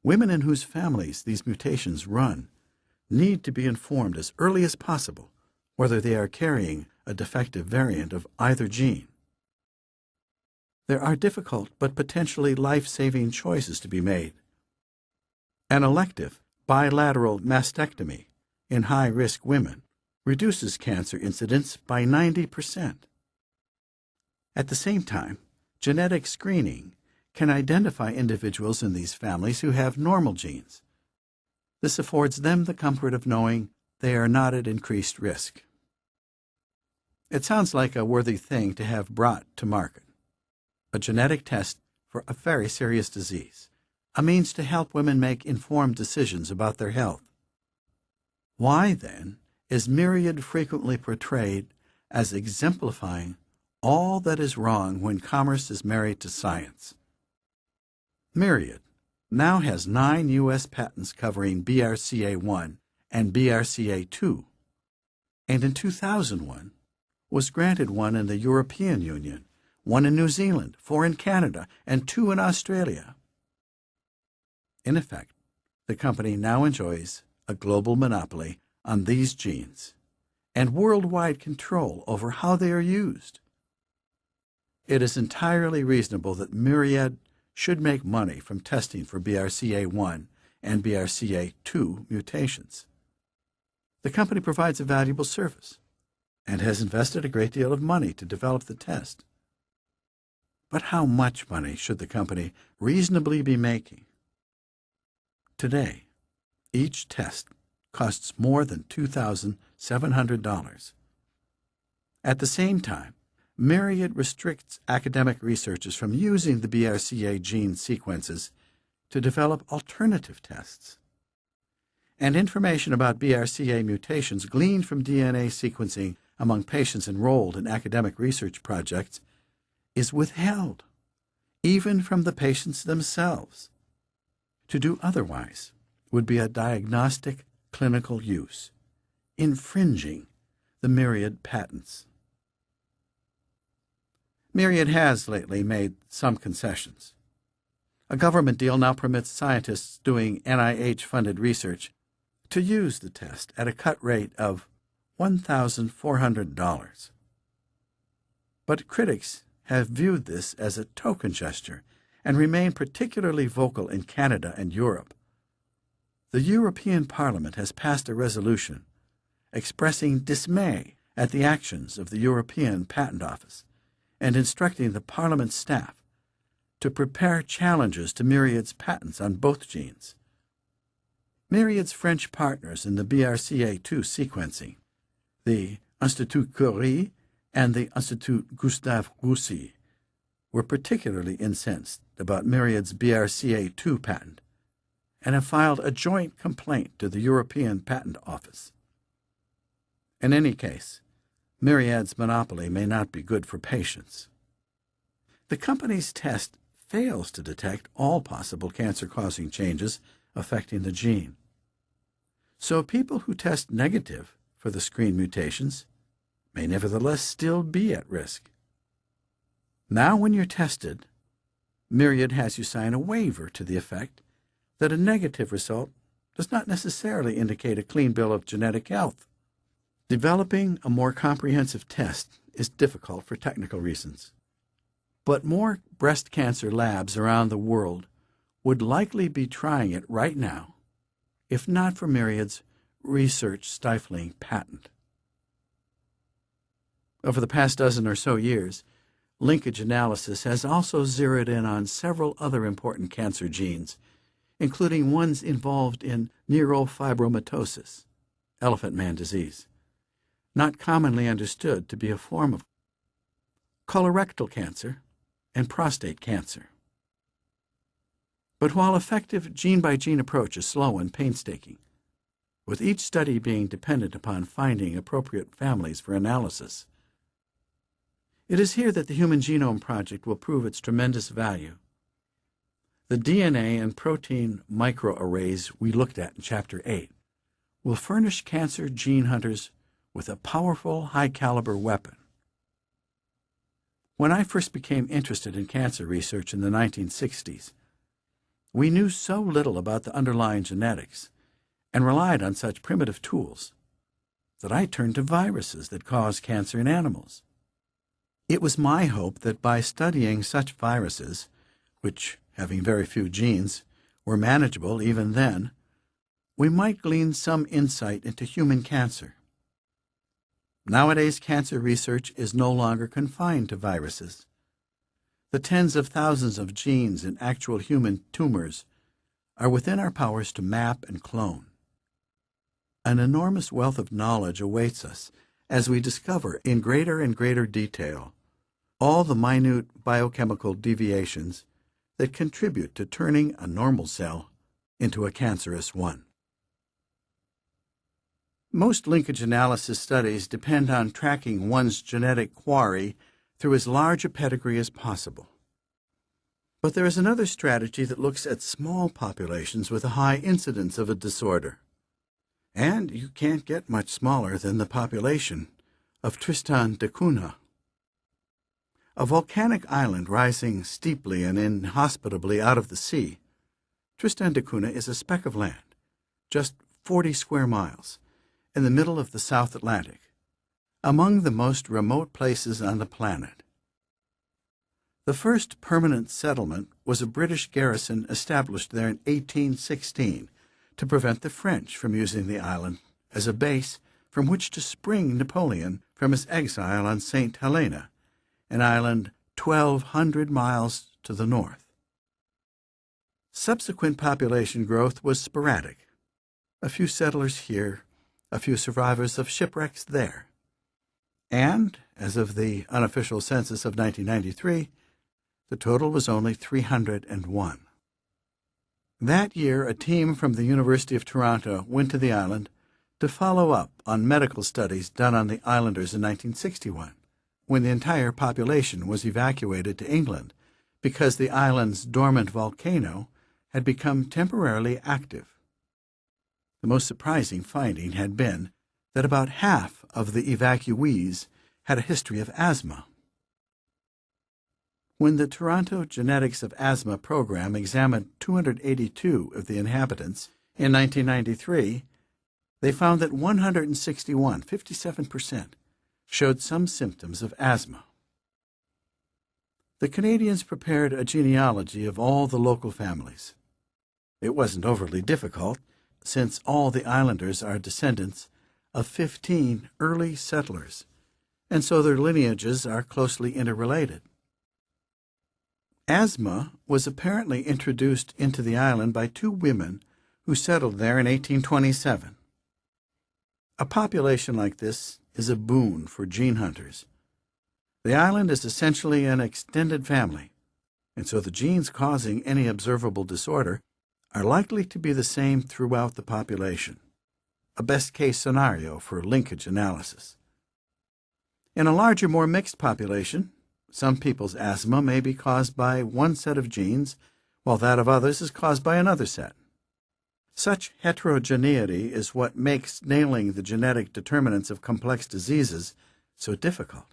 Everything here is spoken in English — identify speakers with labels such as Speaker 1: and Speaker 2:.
Speaker 1: Women in whose families these mutations run need to be informed as early as possible whether they are carrying a defective variant of either gene. There are difficult but potentially life-saving choices to be made. An elective bilateral mastectomy in high-risk women reduces cancer incidence by 90%. At the same time, genetic screening can identify individuals in these families who have normal genes. This affords them the comfort of knowing they are not at increased risk. It sounds like a worthy thing to have brought to market, a genetic test for a very serious disease, a means to help women make informed decisions about their health. Why, then, is Myriad frequently portrayed as exemplifying all that is wrong when commerce is married to science? Myriad now has 9 U.S. patents covering BRCA1 and BRCA2, and in 2001 was granted one in the European Union, one in New Zealand, 4 in Canada, and 2 in Australia. In effect, the company now enjoys a global monopoly on these genes and worldwide control over how they are used. It is entirely reasonable that Myriad should make money from testing for BRCA1 and BRCA2 mutations. The company provides a valuable service and has invested a great deal of money to develop the test. But how much money should the company reasonably be making? Today, each test costs more than $2,700. At the same time, Myriad restricts academic researchers from using the BRCA gene sequences to develop alternative tests. And information about BRCA mutations gleaned from DNA sequencing among patients enrolled in academic research projects is withheld, even from the patients themselves. To do otherwise would be a diagnostic clinical use, infringing the Myriad patents. Myriad has lately made some concessions. A government deal now permits scientists doing NIH-funded research to use the test at a cut rate of $1,400. But critics have viewed this as a token gesture and remain particularly vocal in Canada and Europe. The European Parliament has passed a resolution expressing dismay at the actions of the European Patent Office and instructing the Parliament staff to prepare challenges to Myriad's patents on both genes. Myriad's French partners in the BRCA2 sequencing, the Institut Curie and the Institut Gustave Roussy, were particularly incensed about Myriad's BRCA2 patent and have filed a joint complaint to the European Patent Office. In any case, Myriad's monopoly may not be good for patients. The company's test fails to detect all possible cancer-causing changes affecting the gene. So people who test negative for the screen mutations may nevertheless still be at risk. Now when you're tested, Myriad has you sign a waiver to the effect that a negative result does not necessarily indicate a clean bill of genetic health. Developing a more comprehensive test is difficult for technical reasons, but more breast cancer labs around the world would likely be trying it right now, if not for Myriad's research-stifling patent. Over the past dozen or so years, linkage analysis has also zeroed in on several other important cancer genes, including ones involved in neurofibromatosis, elephant man disease, not commonly understood to be a form of colorectal cancer and prostate cancer. But while effective gene-by-gene approach is slow and painstaking, with each study being dependent upon finding appropriate families for analysis, it is here that the Human Genome Project will prove its tremendous value. The DNA and protein microarrays we looked at in Chapter 8 will furnish cancer gene hunters with a powerful, high-caliber weapon. When I first became interested in cancer research in the 1960s, We knew so little about the underlying genetics and relied on such primitive tools that I turned to viruses that cause cancer in animals. It was my hope that by studying such viruses, which, having very few genes, were manageable even then, we might glean some insight into human cancer. Nowadays, cancer research is no longer confined to viruses. The tens of thousands of genes in actual human tumors are within our powers to map and clone. An enormous wealth of knowledge awaits us as we discover in greater and greater detail all the minute biochemical deviations that contribute to turning a normal cell into a cancerous one. Most linkage analysis studies depend on tracking one's genetic quarry through as large a pedigree as possible. But there is another strategy that looks at small populations with a high incidence of a disorder. And you can't get much smaller than the population of Tristan da Cunha. A volcanic island rising steeply and inhospitably out of the sea, Tristan da Cunha is a speck of land, just 40 square miles, in the middle of the South Atlantic, among the most remote places on the planet. The first permanent settlement was a British garrison established there in 1816 to prevent the French from using the island as a base from which to spring Napoleon from his exile on St. Helena, an island 1,200 miles to the north. Subsequent population growth was sporadic. A few settlers here, a few survivors of shipwrecks there. And, as of the unofficial census of 1993, the total was only 301. That year, a team from the University of Toronto went to the island to follow up on medical studies done on the islanders in 1961, when the entire population was evacuated to England because the island's dormant volcano had become temporarily active. The most surprising finding had been that about half of the evacuees had a history of asthma. When the Toronto Genetics of Asthma program examined 282 of the inhabitants in 1993, they found that 161, 57%, showed some symptoms of asthma. The Canadians prepared a genealogy of all the local families. It wasn't overly difficult, since all the islanders are descendants of 15 early settlers, and so their lineages are closely interrelated. Asthma was apparently introduced into the island by two women who settled there in 1827. A population like this is a boon for gene hunters. The island is essentially an extended family, and so the genes causing any observable disorder are likely to be the same throughout the population, a best-case scenario for linkage analysis. In a larger, more mixed population, some people's asthma may be caused by one set of genes, while that of others is caused by another set. Such heterogeneity is what makes nailing the genetic determinants of complex diseases so difficult.